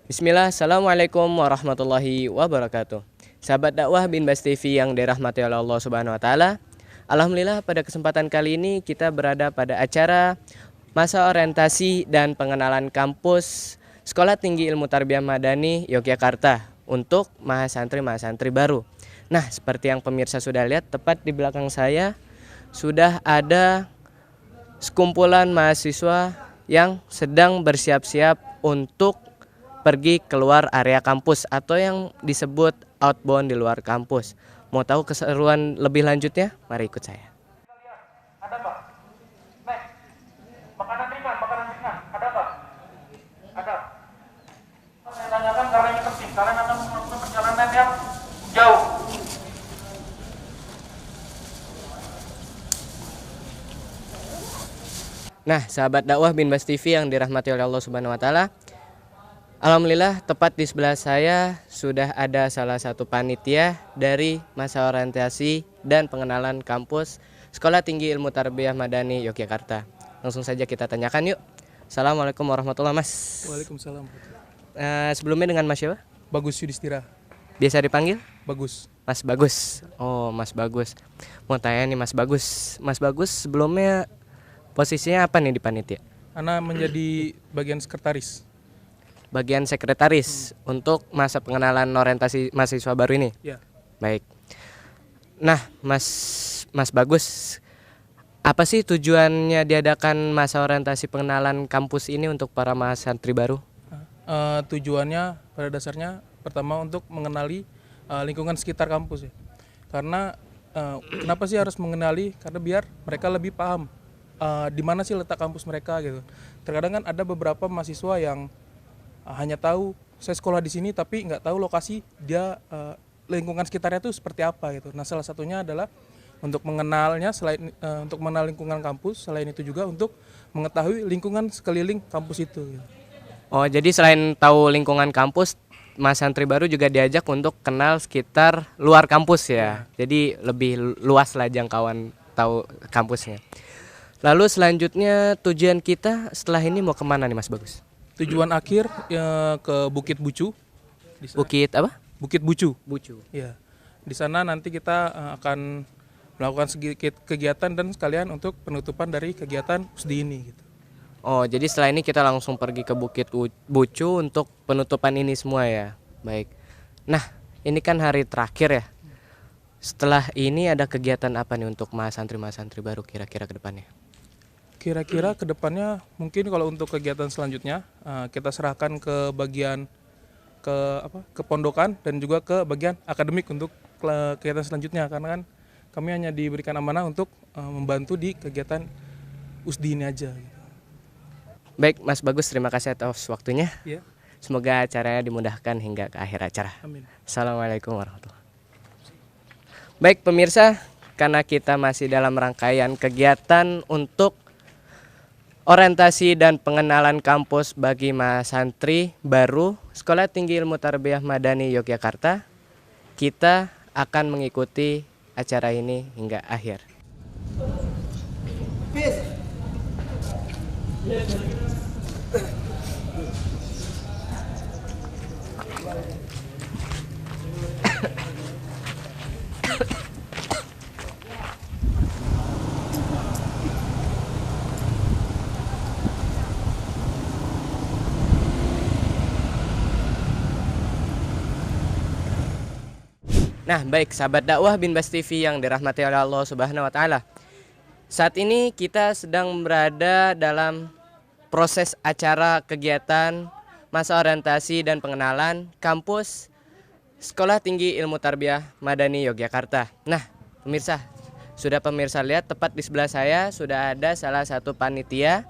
Bismillah, Assalamualaikum warahmatullahi wabarakatuh. Sahabat dakwah bin Bas TV yang dirahmati oleh Allah Subhanahu wa taala. Alhamdulillah pada kesempatan kali ini kita berada pada acara masa orientasi dan pengenalan kampus Sekolah Tinggi Ilmu Tarbiyah Madani Yogyakarta untuk mahasantri-mahasantri baru. Nah, seperti yang pemirsa sudah lihat, tepat di belakang saya sudah ada sekumpulan mahasiswa yang sedang bersiap-siap untuk pergi keluar area kampus atau yang disebut outbound di luar kampus. Mau tahu keseruan lebih lanjutnya? Mari ikut saya. Ada Pak? Next. Makanan ringan, ada Pak? Ada. Saya tanyakan karena ini penting, kalian akan melakukan perjalanan yang jauh. Nah, sahabat dakwah bin Bas TV yang dirahmati oleh Allah Subhanahu wa taala. Alhamdulillah tepat di sebelah saya sudah ada salah satu panitia dari masa orientasi dan pengenalan kampus Sekolah Tinggi Ilmu Tarbiyah Madani Yogyakarta. Langsung saja kita tanyakan yuk. Assalamualaikum warahmatullahi Mas. Waalaikumsalam. Sebelumnya dengan Mas siapa? Bagus Yudhistira. Biasa dipanggil? Bagus. Mas Bagus. Oh, Mas Bagus. Mau tanya nih Mas Bagus. Mas Bagus sebelumnya posisinya apa nih di panitia? Ana menjadi bagian sekretaris. Bagian sekretaris untuk masa pengenalan orientasi mahasiswa baru ini. Ya. Baik. Nah, Mas Bagus, apa sih tujuannya diadakan masa orientasi pengenalan kampus ini untuk para mahasantri baru? Tujuannya pada dasarnya pertama untuk mengenali lingkungan sekitar kampus ya. Karena kenapa sih harus mengenali? Karena biar mereka lebih paham di mana sih letak kampus mereka gitu. Terkadang kan ada beberapa mahasiswa yang hanya tahu saya sekolah di sini tapi nggak tahu lokasi dia lingkungan sekitarnya itu seperti apa gitu. Nah, salah satunya adalah untuk mengenalnya selain untuk mengenal lingkungan kampus, selain itu juga untuk mengetahui lingkungan sekeliling kampus itu gitu. Oh, jadi selain tahu lingkungan kampus, mahasantri baru juga diajak untuk kenal sekitar luar kampus ya. Jadi lebih luas lah jangkauan tahu kampusnya. Lalu selanjutnya tujuan kita setelah ini mau kemana nih Mas Bagus? Tujuan akhir ke Bukit Bucu. Bukit apa? Bukit Bucu. Bucu. Ya. Di sana nanti kita akan melakukan sedikit kegiatan dan sekalian untuk penutupan dari kegiatan USDI ini gitu. Oh, jadi setelah ini kita langsung pergi ke Bukit Bucu untuk penutupan ini semua ya. Baik. Nah, ini kan hari terakhir ya. Setelah ini ada kegiatan apa nih untuk mahasantri-mahasantri baru kira-kira ke depannya? Kira-kira ke depannya mungkin kalau untuk kegiatan selanjutnya kita serahkan ke bagian ke pondokan dan juga ke bagian akademik untuk kegiatan selanjutnya, karena kan kami hanya diberikan amanah untuk membantu di kegiatan USDI ini aja gitu. Baik, Mas Bagus, terima kasih atas waktunya. Ya. Semoga acaranya dimudahkan hingga ke akhir acara. Amin. Assalamualaikum warahmatullahi wabarakatuh. Baik pemirsa, karena kita masih dalam rangkaian kegiatan untuk orientasi dan pengenalan kampus bagi mahasantri baru Sekolah Tinggi Ilmu Tarbiyah Madani Yogyakarta, kita akan mengikuti acara ini hingga akhir. Nah, baik sahabat dakwah bin Bas TV yang dirahmati oleh Allah Subhanahu wa taala. Saat ini kita sedang berada dalam proses acara kegiatan masa orientasi dan pengenalan kampus Sekolah Tinggi Ilmu Tarbiyah Madani Yogyakarta. Nah, pemirsa, sudah pemirsa lihat tepat di sebelah saya sudah ada salah satu panitia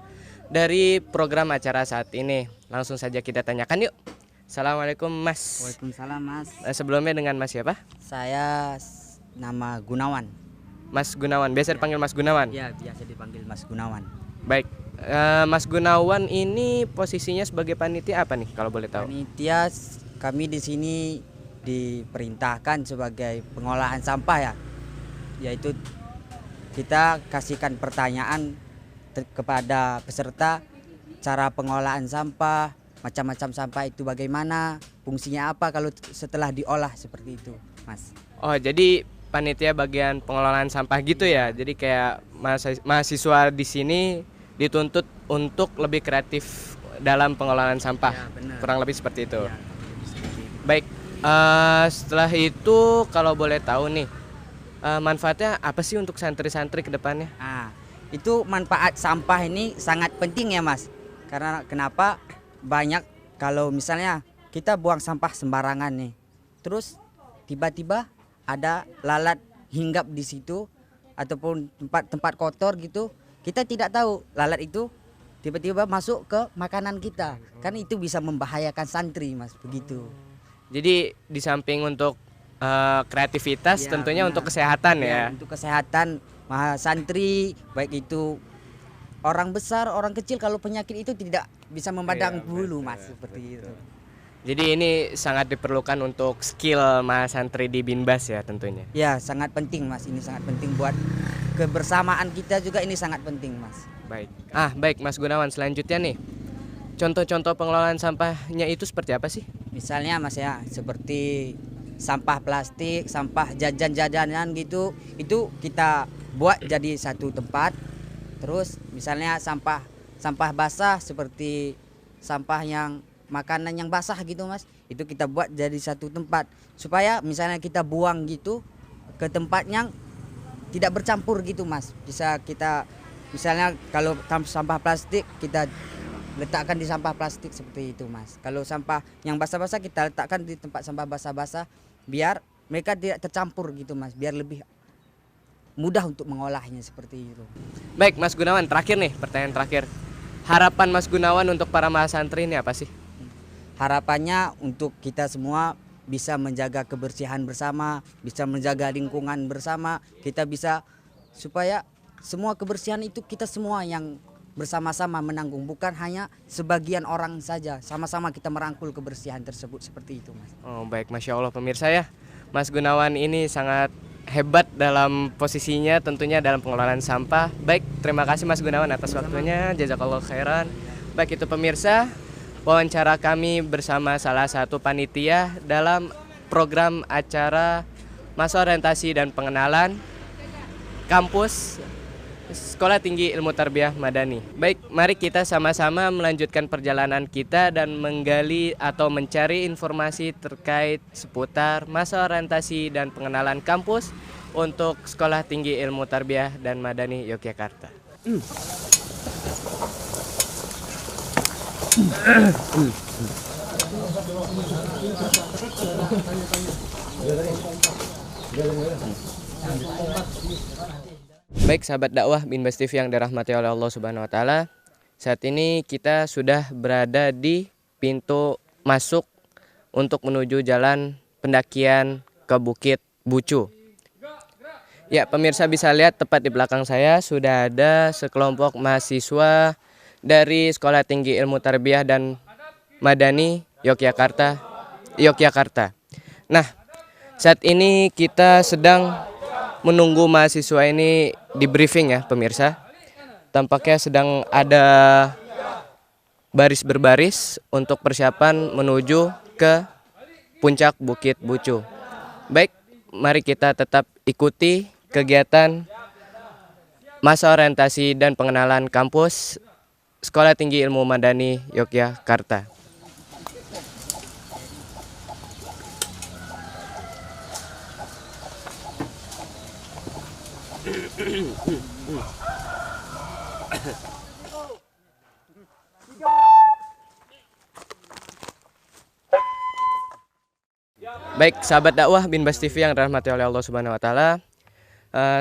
dari program acara saat ini. Langsung saja kita tanyakan yuk. Assalamualaikum Mas. Waalaikumsalam Mas. Sebelumnya dengan Mas siapa? Saya nama Gunawan. Mas Gunawan, biasa dipanggil Mas Gunawan? Ya, biasa dipanggil Mas Gunawan. Baik, Mas Gunawan ini posisinya sebagai panitia apa nih kalau boleh tahu? Panitia kami di sini diperintahkan sebagai pengolahan sampah ya. Yaitu kita kasihkan pertanyaan kepada peserta cara pengolahan sampah, macam-macam sampah itu bagaimana, fungsinya apa kalau setelah diolah seperti itu, Mas. Oh, jadi panitia bagian pengelolaan sampah gitu ya. Jadi kayak mahasiswa di sini dituntut untuk lebih kreatif dalam pengelolaan sampah. Ya, benar. Kurang lebih seperti itu. Ya, seperti itu. Baik, setelah itu kalau boleh tahu nih, manfaatnya apa sih untuk santri-santri ke depannya? Nah, itu manfaat sampah ini sangat penting ya, Mas. Karena kenapa? Banyak kalau misalnya kita buang sampah sembarangan nih. Terus tiba-tiba ada lalat hinggap di situ ataupun tempat-tempat kotor gitu. Kita tidak tahu lalat itu tiba-tiba masuk ke makanan kita. Kan itu bisa membahayakan santri, Mas, begitu. Jadi di samping untuk kreativitas, Ya, tentunya benar. untuk kesehatan ya. Untuk kesehatan santri, baik itu orang besar, orang kecil, kalau penyakit itu tidak bisa memandang bulu, Mas, seperti itu. Jadi ini sangat diperlukan untuk skill mas santri di Binbas ya tentunya. Ya, sangat penting, Mas. Ini sangat penting buat kebersamaan kita juga, ini sangat penting, Mas. Baik. Baik Mas Gunawan, selanjutnya nih. Contoh-contoh pengelolaan sampahnya itu seperti apa sih? Misalnya, Mas, ya, seperti sampah plastik, sampah jajan-jajanan gitu, itu kita buat jadi satu tempat. Terus misalnya sampah basah seperti sampah yang makanan yang basah gitu, Mas, itu kita buat jadi satu tempat supaya misalnya kita buang gitu ke tempat yang tidak bercampur gitu, Mas. Bisa kita misalnya kalau sampah plastik kita letakkan di sampah plastik seperti itu, Mas. Kalau sampah yang basah-basah kita letakkan di tempat sampah basah-basah biar mereka tidak tercampur gitu, Mas, biar lebih mudah untuk mengolahnya seperti itu. Baik Mas Gunawan, terakhir nih, pertanyaan terakhir. Harapan Mas Gunawan untuk para mahasantri ini apa sih? Harapannya untuk kita semua bisa menjaga kebersihan bersama, bisa menjaga lingkungan bersama, kita bisa supaya semua kebersihan itu kita semua yang bersama-sama menanggung, bukan hanya sebagian orang saja, sama-sama kita merangkul kebersihan tersebut seperti itu, Mas. Oh baik, Masya Allah pemirsa ya, Mas Gunawan ini sangat hebat dalam posisinya tentunya dalam pengelolaan sampah. Baik, terima kasih Mas Gunawan atas waktunya, jazakallahu khairan. Baik itu pemirsa, wawancara kami bersama salah satu panitia dalam program acara masa orientasi dan pengenalan kampus Sekolah Tinggi Ilmu Tarbiyah Madani. Baik, mari kita sama-sama melanjutkan perjalanan kita dan menggali atau mencari informasi terkait seputar masa orientasi dan pengenalan kampus untuk Sekolah Tinggi Ilmu Tarbiyah dan Madani Yogyakarta. Baik sahabat dakwah Binbas TV yang dirahmati oleh Allah Subhanahu wa taala. Saat ini kita sudah berada di pintu masuk untuk menuju jalan pendakian ke Bukit Bucu. Ya, pemirsa bisa lihat tepat di belakang saya sudah ada sekelompok mahasiswa dari Sekolah Tinggi Ilmu Tarbiyah dan Madani Yogyakarta. Nah, saat ini kita sedang menunggu mahasiswa ini di briefing ya pemirsa. Tampaknya sedang ada baris berbaris untuk persiapan menuju ke puncak Bukit Bucu. Baik, mari kita tetap ikuti kegiatan masa orientasi dan pengenalan kampus Sekolah Tinggi Ilmu Madani Yogyakarta. Baik, sahabat dakwah Binbas TV yang dirahmati oleh Allah Subhanahu wa taala.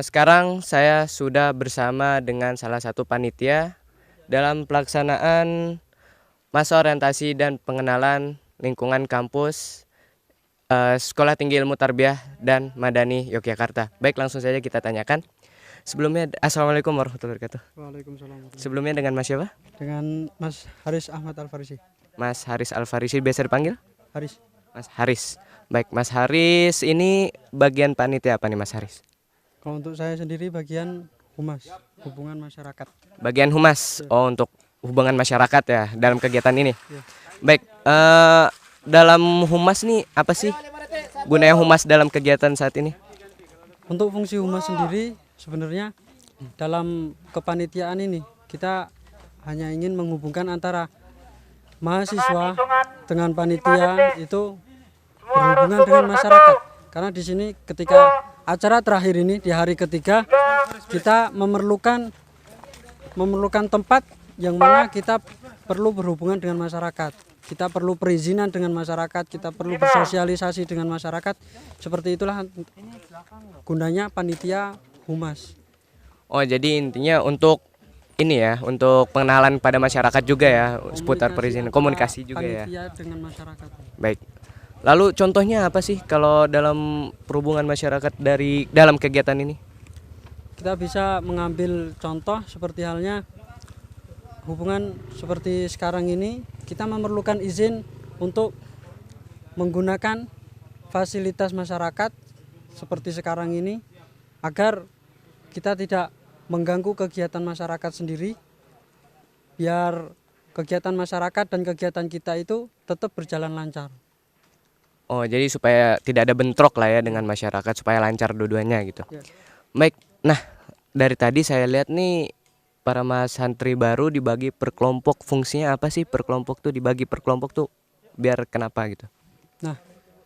Sekarang saya sudah bersama dengan salah satu panitia dalam pelaksanaan masa orientasi dan pengenalan lingkungan kampus Sekolah Tinggi Ilmu Tarbiyah dan Madani Yogyakarta. Baik, langsung saja kita tanyakan. Sebelumnya, Assalamualaikum warahmatullahi wabarakatuh. Waalaikumsalam. Sebelumnya dengan Mas siapa? Dengan Mas Haris Ahmad Al-Farisi. Mas Haris Al-Farisi, biasa dipanggil? Haris. Mas Haris. Baik, Mas Haris ini bagian panitia apa nih Mas Haris? Kalau untuk saya sendiri bagian humas, hubungan masyarakat. Bagian humas. Oh, untuk hubungan masyarakat ya dalam kegiatan ini. Iya. Baik, dalam humas nih apa sih gunanya humas dalam kegiatan saat ini? Untuk fungsi humas sendiri sebenarnya dalam kepanitiaan ini kita hanya ingin menghubungkan antara mahasiswa dengan panitia itu berhubungan dengan masyarakat. Karena di sini ketika acara terakhir ini di hari ketiga kita memerlukan tempat yang mana kita perlu berhubungan dengan masyarakat. Kita perlu perizinan dengan masyarakat, kita perlu bersosialisasi dengan masyarakat. Seperti itulah gunanya panitia humas. Oh, jadi intinya untuk ini ya, untuk pengenalan pada masyarakat juga ya, seputar perizinan, komunikasi juga ya. Panitia dengan masyarakat. Baik. Lalu contohnya apa sih kalau dalam perhubungan masyarakat dari dalam kegiatan ini? Kita bisa mengambil contoh seperti halnya hubungan seperti sekarang ini, kita memerlukan izin untuk menggunakan fasilitas masyarakat seperti sekarang ini agar kita tidak mengganggu kegiatan masyarakat sendiri, biar kegiatan masyarakat dan kegiatan kita itu tetap berjalan lancar. Oh, jadi supaya tidak ada bentrok lah ya dengan masyarakat, supaya lancar dua-duanya gitu. Ya. Baik, nah dari tadi saya lihat nih para mas santri baru dibagi per kelompok. Fungsinya apa sih per kelompok tuh, dibagi per kelompok tuh biar kenapa gitu? Nah,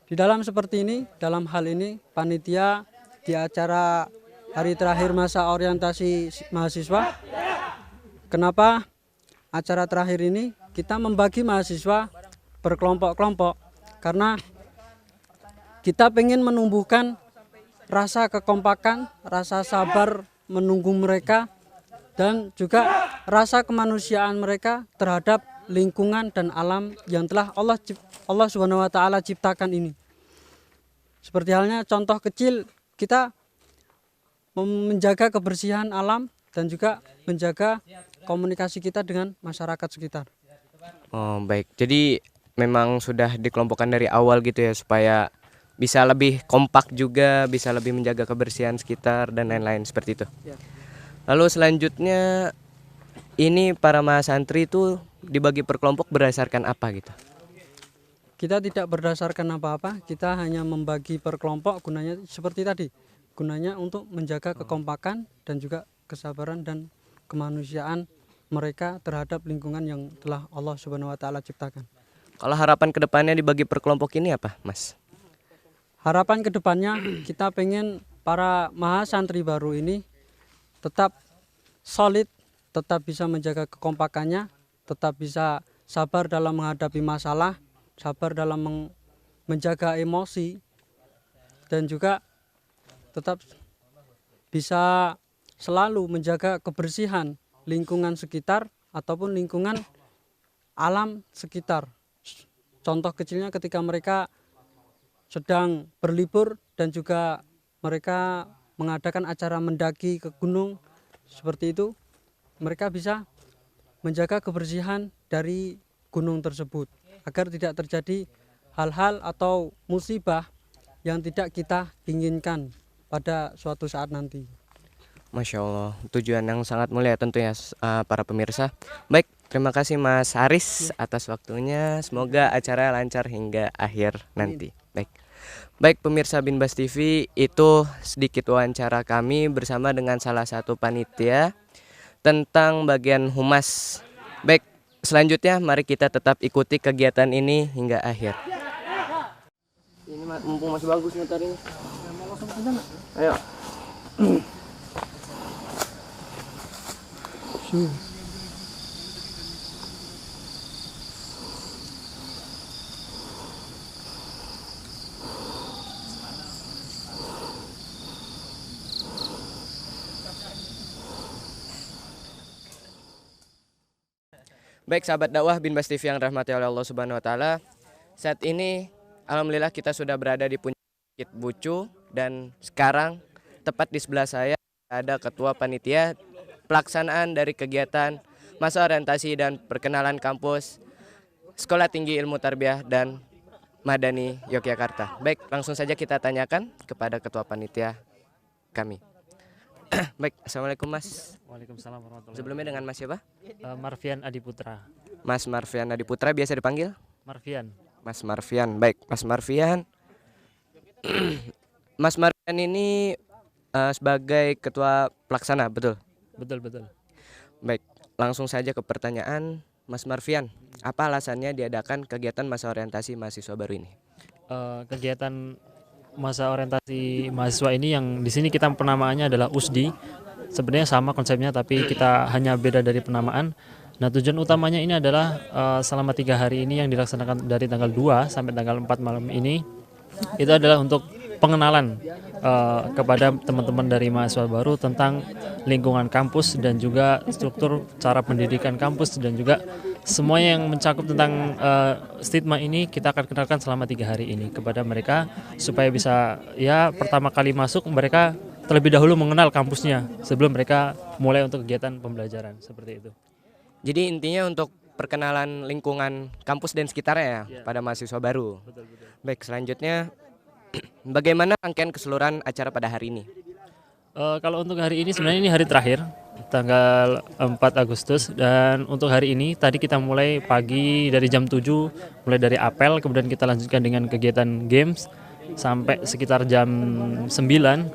di dalam seperti ini, dalam hal ini panitia di acara hari terakhir masa orientasi mahasiswa, kenapa acara terakhir ini kita membagi mahasiswa berkelompok-kelompok? Karena kita pengen menumbuhkan rasa kekompakan, rasa sabar menunggu mereka, dan juga rasa kemanusiaan mereka terhadap lingkungan dan alam yang telah Allah Subhanahu wa taala ciptakan ini. Seperti halnya contoh kecil, kita menjaga kebersihan alam dan juga menjaga komunikasi kita dengan masyarakat sekitar. Oh, baik. Jadi memang sudah dikelompokkan dari awal gitu ya, supaya bisa lebih kompak juga, bisa lebih menjaga kebersihan sekitar dan lain-lain seperti itu. Ya. Lalu selanjutnya ini para mas santri itu dibagi per kelompok berdasarkan apa gitu? Kita tidak berdasarkan apa-apa, kita hanya membagi per kelompok gunanya seperti tadi. Gunanya untuk menjaga kekompakan dan juga kesabaran dan kemanusiaan mereka terhadap lingkungan yang telah Allah Subhanahu wa taala ciptakan. Kalau harapan kedepannya dibagi per kelompok ini apa, Mas? Harapan kedepannya kita pengen para mahasantri baru ini tetap solid, tetap bisa menjaga kekompakannya, tetap bisa sabar dalam menghadapi masalah, sabar dalam menjaga emosi, dan juga tetap bisa selalu menjaga kebersihan lingkungan sekitar ataupun lingkungan alam sekitar. Contoh kecilnya ketika mereka sedang berlibur dan juga mereka mengadakan acara mendaki ke gunung seperti itu, mereka bisa menjaga kebersihan dari gunung tersebut agar tidak terjadi hal-hal atau musibah yang tidak kita inginkan pada suatu saat nanti. Masya Allah, tujuan yang sangat mulia tentunya para pemirsa. Baik, terima kasih Mas Haris atas waktunya. Semoga acara lancar hingga akhir nanti. Baik pemirsa Binbas TV, itu sedikit wawancara kami bersama dengan salah satu panitia tentang bagian humas. Baik, selanjutnya mari kita tetap ikuti kegiatan ini hingga akhir. Ini mumpung masih bagus motor ini. Ayo. Baik sahabat dakwah Binbas TV yang dirahmati oleh Allah Subhanahu wa taala. Saat ini alhamdulillah kita sudah berada di puncak Bukit Bucu dan sekarang tepat di sebelah saya ada ketua panitia pelaksanaan dari kegiatan masa orientasi dan perkenalan kampus Sekolah Tinggi Ilmu Tarbiyah dan Madani Yogyakarta. Baik, langsung saja kita tanyakan kepada ketua panitia kami. Baik, assalamualaikum Mas. Waalaikumsalam warahmatullahi Sebelumnya dengan Mas siapa? wabarakatuh. Marvian Adiputra. Mas Marvian Adiputra biasa dipanggil? Marvian. Mas Marvian. Baik, Mas Marvian. Mas Marvian ini sebagai ketua pelaksana, betul? Betul betul. Baik, langsung saja ke pertanyaan Mas Marvian. Apa alasannya diadakan kegiatan masa orientasi mahasiswa baru ini? Kegiatan masa orientasi mahasiswa ini yang di sini kita penamaannya adalah USDI. Sebenarnya sama konsepnya tapi kita hanya beda dari penamaan. Nah, tujuan utamanya ini adalah selama 3 hari ini yang dilaksanakan dari tanggal 2 sampai tanggal 4 malam ini, itu adalah untuk pengenalan kepada teman-teman dari mahasiswa baru tentang lingkungan kampus dan juga struktur cara pendidikan kampus, dan juga semua yang mencakup tentang stigma ini kita akan kenalkan selama 3 hari ini kepada mereka supaya bisa ya pertama kali masuk mereka terlebih dahulu mengenal kampusnya sebelum mereka mulai untuk kegiatan pembelajaran seperti itu. Jadi intinya untuk perkenalan lingkungan kampus dan sekitarnya ya, pada mahasiswa baru. Betul, betul. Baik, selanjutnya bagaimana rangkaian keseluruhan acara pada hari ini? Kalau untuk hari ini sebenarnya ini hari terakhir tanggal 4 Agustus, dan untuk hari ini tadi kita mulai pagi dari jam 7 mulai dari apel, kemudian kita lanjutkan dengan kegiatan games sampai sekitar jam 9,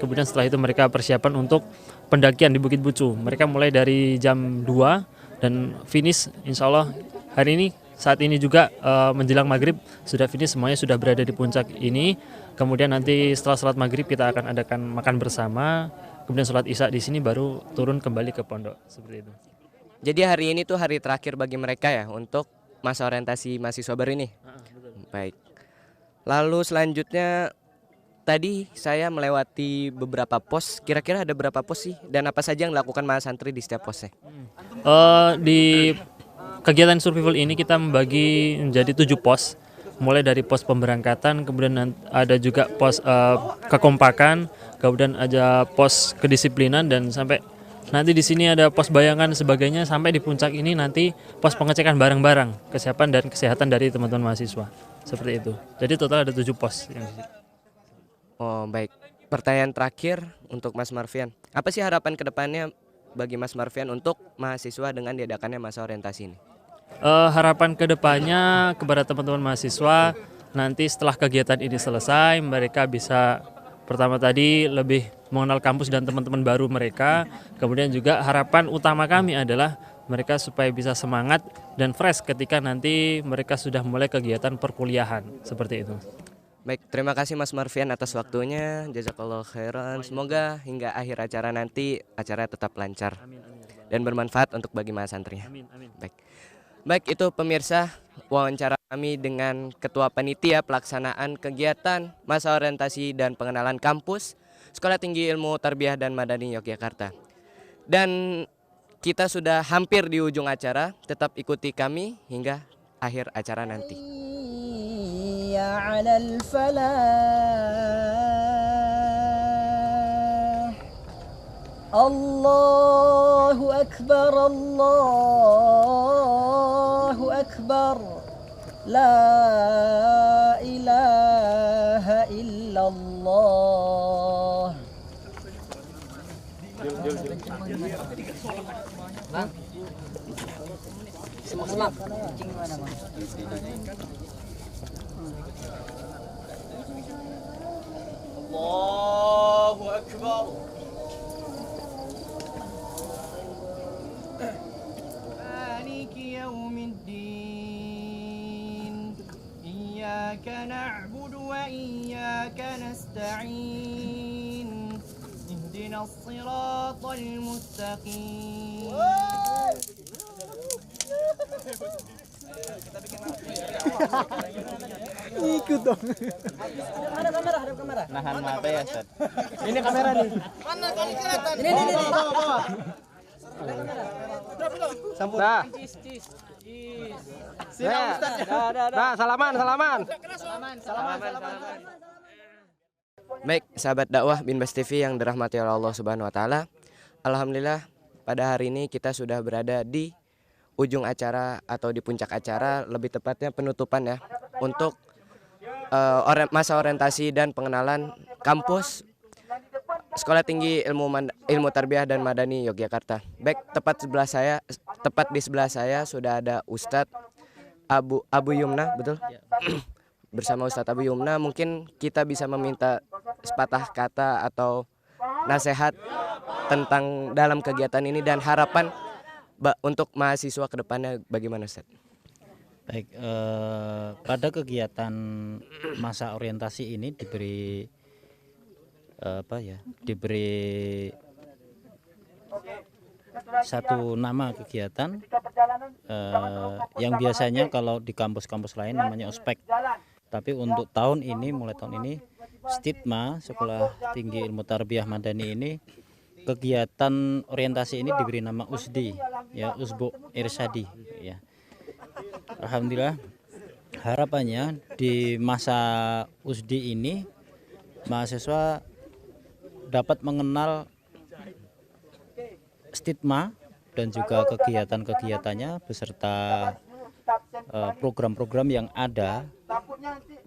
kemudian setelah itu mereka persiapan untuk pendakian di Bukit Bucu. Mereka mulai dari jam 2 dan finish insya Allah hari ini. Saat ini juga menjelang maghrib sudah finish, semuanya sudah berada di puncak ini. Kemudian nanti setelah sholat maghrib kita akan adakan makan bersama, kemudian sholat isya di sini baru turun kembali ke pondok seperti itu. Jadi hari ini tuh hari terakhir bagi mereka ya untuk masa orientasi mahasiswa baru ini. Baik. Lalu selanjutnya tadi saya melewati beberapa pos. Kira-kira ada berapa pos sih? Dan apa saja yang dilakukan Mas santri di setiap posnya? Di kegiatan survival ini kita membagi menjadi 7 pos, mulai dari pos pemberangkatan, kemudian ada juga pos kekompakan, kemudian ada pos kedisiplinan, dan sampai nanti di sini ada pos bayangan sebagainya, sampai di puncak ini nanti pos pengecekan barang-barang, kesiapan dan kesehatan dari teman-teman mahasiswa seperti itu. Jadi total ada 7 pos yang di situ. Oh baik. Pertanyaan terakhir untuk Mas Marvian. Apa sih harapan kedepannya bagi Mas Marvian untuk mahasiswa dengan diadakannya masa orientasi ini? Harapan kedepannya kepada teman-teman mahasiswa nanti setelah kegiatan ini selesai mereka bisa pertama tadi lebih mengenal kampus dan teman-teman baru mereka. Kemudian juga harapan utama kami adalah mereka supaya bisa semangat dan fresh ketika nanti mereka sudah mulai kegiatan perkuliahan seperti itu. Baik, terima kasih Mas Marvian atas waktunya. Jazakallahu khairan. Semoga hingga akhir acara nanti acara tetap lancar dan bermanfaat untuk bagi mahasiswa santrinya. Amin, amin. Baik, itu pemirsa wawancara kami dengan Ketua Panitia Pelaksanaan Kegiatan Masa Orientasi dan Pengenalan Kampus Sekolah Tinggi Ilmu Tarbiyah dan Madani Yogyakarta. Dan kita sudah hampir di ujung acara, tetap ikuti kami hingga akhir acara nanti. Allahu Akbar, Allahu Akbar, La ilaha illallah. Semak. Allahu Akbar. مالك يوم الدين إياك نعبد وإياك نستعين اهدنا الصراط المستقيم. Ikut dong. Ada kamera, ada kamera. Nahan mata ya, Ustaz. Ini kamera nih. Mana kali kelihatan? Ini. Bawa. Dah. Dah, salaman. Baik, sahabat dakwah bin Bas TV yang dirahmati oleh Allah Subhanahu wa taala. Alhamdulillah pada hari ini kita sudah berada di ujung acara atau di puncak acara, lebih tepatnya penutupan ya, untuk masa orientasi dan pengenalan kampus Sekolah Tinggi Ilmu Tarbiyah dan Madani Yogyakarta. Baik, tepat di sebelah saya sudah ada Ustadz Abu Yumna, betul? Bersama Ustadz Abu Yumna, mungkin kita bisa meminta sepatah kata atau nasihat tentang dalam kegiatan ini dan harapan untuk mahasiswa ke depannya bagaimana, Ustadz? Baik, pada kegiatan masa orientasi ini diberi satu nama kegiatan yang biasanya kalau di kampus-kampus lain namanya ospek. Tapi untuk mulai tahun ini Stitma Sekolah Tinggi Ilmu Tarbiyah Madani ini kegiatan orientasi ini diberi nama USDI, ya, Usbu Irsyadi, ya. Alhamdulillah, harapannya di masa USDI ini mahasiswa dapat mengenal Stitma dan juga kegiatan-kegiatannya beserta program-program yang ada,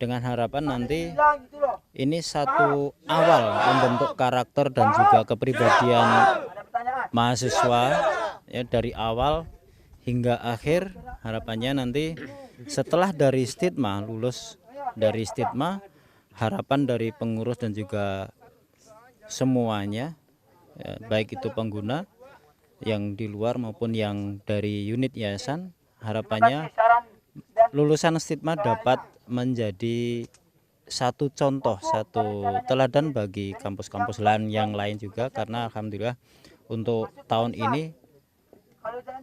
dengan harapan nanti ini satu awal membentuk karakter dan juga kepribadian mahasiswa, ya, dari awal hingga akhir. Harapannya nanti setelah dari Stitma, lulus dari Stitma, harapan dari pengurus dan juga semuanya, ya, baik itu pengguna yang di luar maupun yang dari unit yayasan, harapannya lulusan Stitma dapat menjadi satu contoh, satu teladan bagi kampus-kampus lain yang lain juga, karena alhamdulillah untuk tahun ini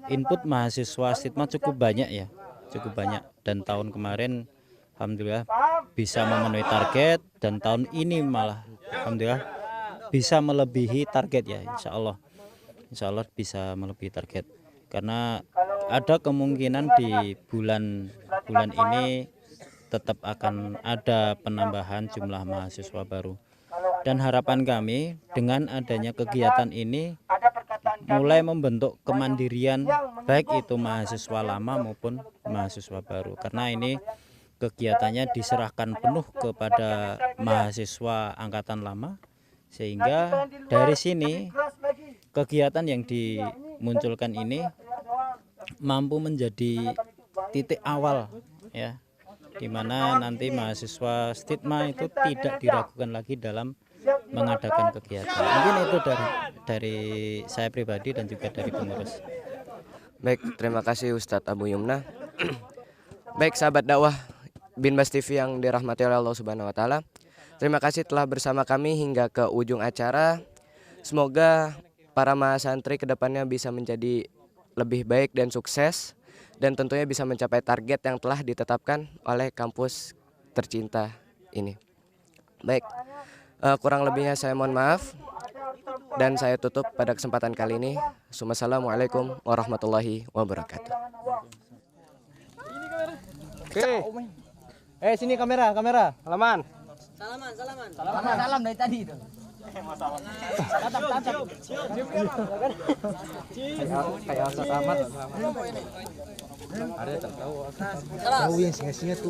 input mahasiswa Stitma cukup banyak, ya, cukup banyak, dan tahun kemarin alhamdulillah bisa memenuhi target, dan tahun ini malah alhamdulillah bisa melebihi target, ya, insya Allah bisa melebihi target, karena ada kemungkinan di bulan ini tetap akan ada penambahan jumlah mahasiswa baru, dan harapan kami dengan adanya kegiatan ini mulai membentuk kemandirian baik itu mahasiswa lama maupun mahasiswa baru, karena ini kegiatannya diserahkan penuh kepada mahasiswa angkatan lama, sehingga dari sini kegiatan yang dimunculkan ini mampu menjadi titik awal, ya, di mana nanti mahasiswa Stitma itu tidak diragukan lagi dalam mengadakan kegiatan. Mungkin itu dari saya pribadi dan juga dari pengurus. Baik, terima kasih Ustadz Abu Yumna. Baik, sahabat dakwah Binbas TV yang dirahmati oleh Allah Subhanahu wa taala. Terima kasih telah bersama kami hingga ke ujung acara. Semoga para mahasantri kedepannya bisa menjadi lebih baik dan sukses, dan tentunya bisa mencapai target yang telah ditetapkan oleh kampus tercinta ini. Baik, kurang lebihnya saya mohon maaf, dan saya tutup pada kesempatan kali ini. Assalamualaikum warahmatullahi wabarakatuh. Oke. Sini kamera. Salaman. Salam dari tadi itu. Kayak selamat. Ada tahu yang singa-singa tuh.